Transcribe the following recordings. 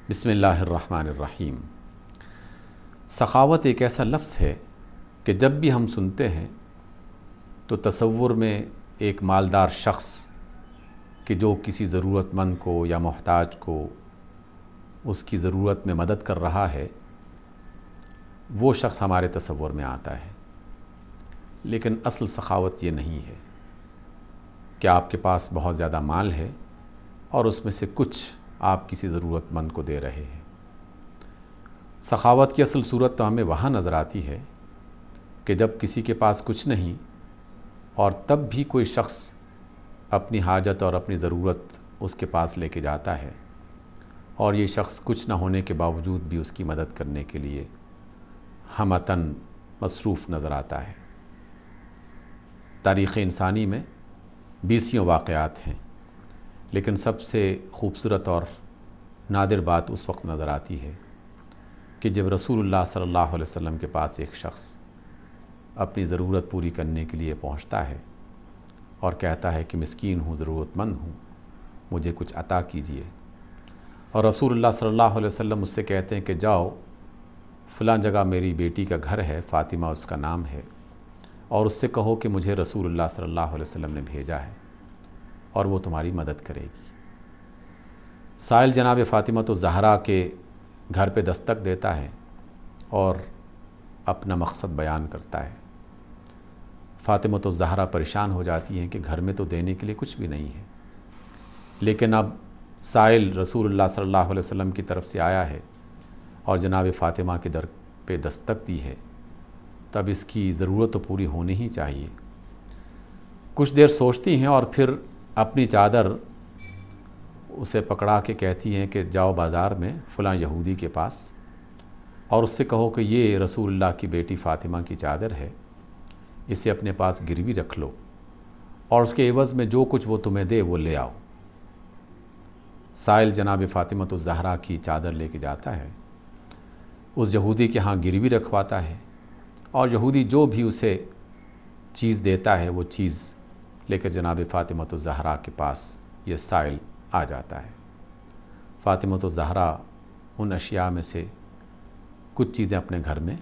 بسم اللہ الرحمن الرحیم۔ سخاوت ایک ایسا لفظ ہے کہ جب بھی ہم سنتے ہیں تو تصور میں ایک مالدار شخص کہ جو کسی ضرورت مند کو یا محتاج کو اس کی ضرورت میں مدد کر رہا ہے وہ شخص ہمارے تصور میں آتا ہے، لیکن اصل سخاوت یہ نہیں ہے کہ آپ کے پاس بہت زیادہ مال ہے اور اس میں سے کچھ آپ کسی ضرورت مند کو دے رہے ہیں۔ سخاوت کی اصل صورت تو ہمیں وہاں نظر آتی ہے کہ جب کسی کے پاس کچھ نہیں اور تب بھی کوئی شخص اپنی حاجت اور اپنی ضرورت اس کے پاس لے کے جاتا ہے اور یہ شخص کچھ نہ ہونے کے باوجود بھی اس کی مدد کرنے کے لیے ہمتاً مصروف نظر آتا ہے۔ تاریخ انسانی میں 20 واقعات ہیں، لیکن سب سے خوبصورت اور نادر بات اس وقت نظر آتی ہے کہ جب رسول اللہ صلی اللہ علیہ وسلم کے پاس ایک شخص اپنی ضرورت پوری کرنے کے لیے پہنچتا ہے اور کہتا ہے کہ مسکین ہوں، ضرورت مند ہوں، مجھے کچھ عطا کیجیے، اور رسول اللہ صلی اللہ علیہ وسلم اس سے کہتے ہیں کہ جاؤ فلاں جگہ میری بیٹی کا گھر ہے، فاطمہ اس کا نام ہے، اور اس سے کہو کہ مجھے رسول اللہ صلی اللہ علیہ وسلم نے بھیجا ہے اور وہ تمہاری مدد کرے گی۔ سائل جناب فاطمہ الزہرا کے گھر پہ دستک دیتا ہے اور اپنا مقصد بیان کرتا ہے۔ فاطمہ الزہرا پریشان ہو جاتی ہیں کہ گھر میں تو دینے کے لیے کچھ بھی نہیں ہے، لیکن اب سائل رسول اللہ صلی اللہ علیہ وسلم کی طرف سے آیا ہے اور جناب فاطمہ کے در پہ دستک دی ہے، تب اس کی ضرورت تو پوری ہونی ہی چاہیے۔ کچھ دیر سوچتی ہیں اور پھر اپنی چادر اسے پکڑا کے کہتی ہیں کہ جاؤ بازار میں فلاں یہودی کے پاس اور اس سے کہو کہ یہ رسول اللہ کی بیٹی فاطمہ کی چادر ہے، اسے اپنے پاس گروی رکھ لو اور اس کے عوض میں جو کچھ وہ تمہیں دے وہ لے آؤ۔ سائل جناب فاطمہ الزہرا کی چادر لے کے جاتا ہے، اس یہودی کے ہاں گروی رکھواتا ہے، اور یہودی جو بھی اسے چیز دیتا ہے وہ چیز لے کر جناب فاطمہ الزہرا کے پاس یہ سائل آ جاتا ہے۔ فاطمہ الزہرا ان اشیاء میں سے کچھ چیزیں اپنے گھر میں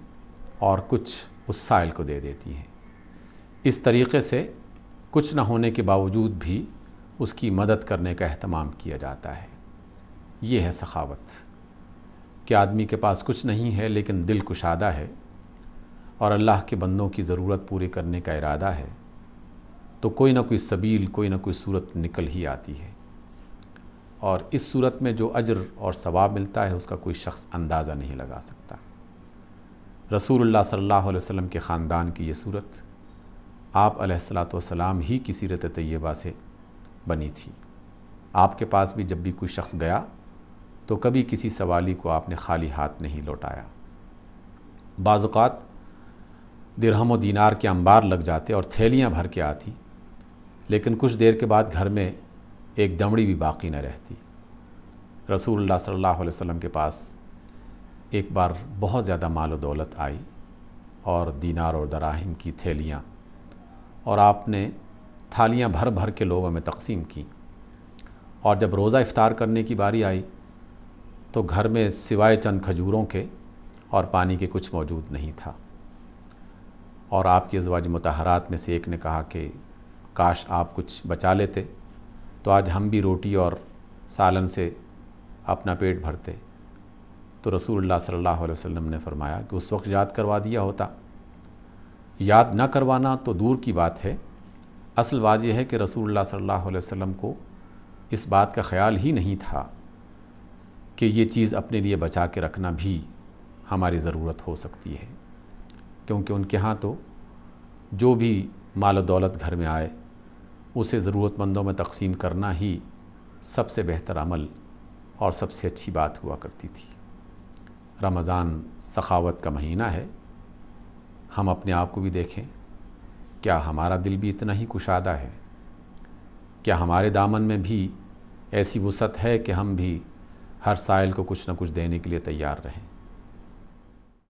اور کچھ اس سائل کو دے دیتی ہیں۔ اس طریقے سے کچھ نہ ہونے کے باوجود بھی اس کی مدد کرنے کا اہتمام کیا جاتا ہے۔ یہ ہے سخاوت کہ آدمی کے پاس کچھ نہیں ہے لیکن دل کشادہ ہے اور اللہ کے بندوں کی ضرورت پوری کرنے کا ارادہ ہے، تو کوئی نہ کوئی سبیل، کوئی نہ کوئی صورت نکل ہی آتی ہے، اور اس صورت میں جو اجر اور ثواب ملتا ہے اس کا کوئی شخص اندازہ نہیں لگا سکتا۔ رسول اللہ صلی اللہ علیہ وسلم کے خاندان کی یہ صورت آپ علیہ الصلاۃ والسلام ہی کی سیرت طیبہ سے بنی تھی۔ آپ کے پاس بھی جب بھی کوئی شخص گیا تو کبھی کسی سوالی کو آپ نے خالی ہاتھ نہیں لوٹایا۔ بعض اوقات درہم و دینار کے انبار لگ جاتے اور تھیلیاں بھر کے آتی، لیکن کچھ دیر کے بعد گھر میں ایک دمڑی بھی باقی نہ رہتی۔ رسول اللہ صلی اللہ علیہ وسلم کے پاس ایک بار بہت زیادہ مال و دولت آئی اور دینار اور دراہم کی تھیلیاں، اور آپ نے تھالیاں بھر بھر کے لوگوں میں تقسیم کی، اور جب روزہ افطار کرنے کی باری آئی تو گھر میں سوائے چند کھجوروں کے اور پانی کے کچھ موجود نہیں تھا، اور آپ کی ازواج مطہرات میں سے ایک نے کہا کہ کاش آپ کچھ بچا لیتے تو آج ہم بھی روٹی اور سالن سے اپنا پیٹ بھرتے۔ تو رسول اللہ صلی اللہ علیہ وسلم نے فرمایا کہ اس وقت یاد کروا دیا ہوتا۔ یاد نہ کروانا تو دور کی بات ہے، اصل بات یہ ہے کہ رسول اللہ صلی اللہ علیہ وسلم کو اس بات کا خیال ہی نہیں تھا کہ یہ چیز اپنے لیے بچا کے رکھنا بھی ہماری ضرورت ہو سکتی ہے، کیونکہ ان کے ہاں تو جو بھی مال و دولت گھر میں آئے اسے ضرورت مندوں میں تقسیم کرنا ہی سب سے بہتر عمل اور سب سے اچھی بات ہوا کرتی تھی۔ رمضان سخاوت کا مہینہ ہے، ہم اپنے آپ کو بھی دیکھیں، کیا ہمارا دل بھی اتنا ہی کشادہ ہے؟ کیا ہمارے دامن میں بھی ایسی وسعت ہے کہ ہم بھی ہر سائل کو کچھ نہ کچھ دینے کے لیے تیار رہیں؟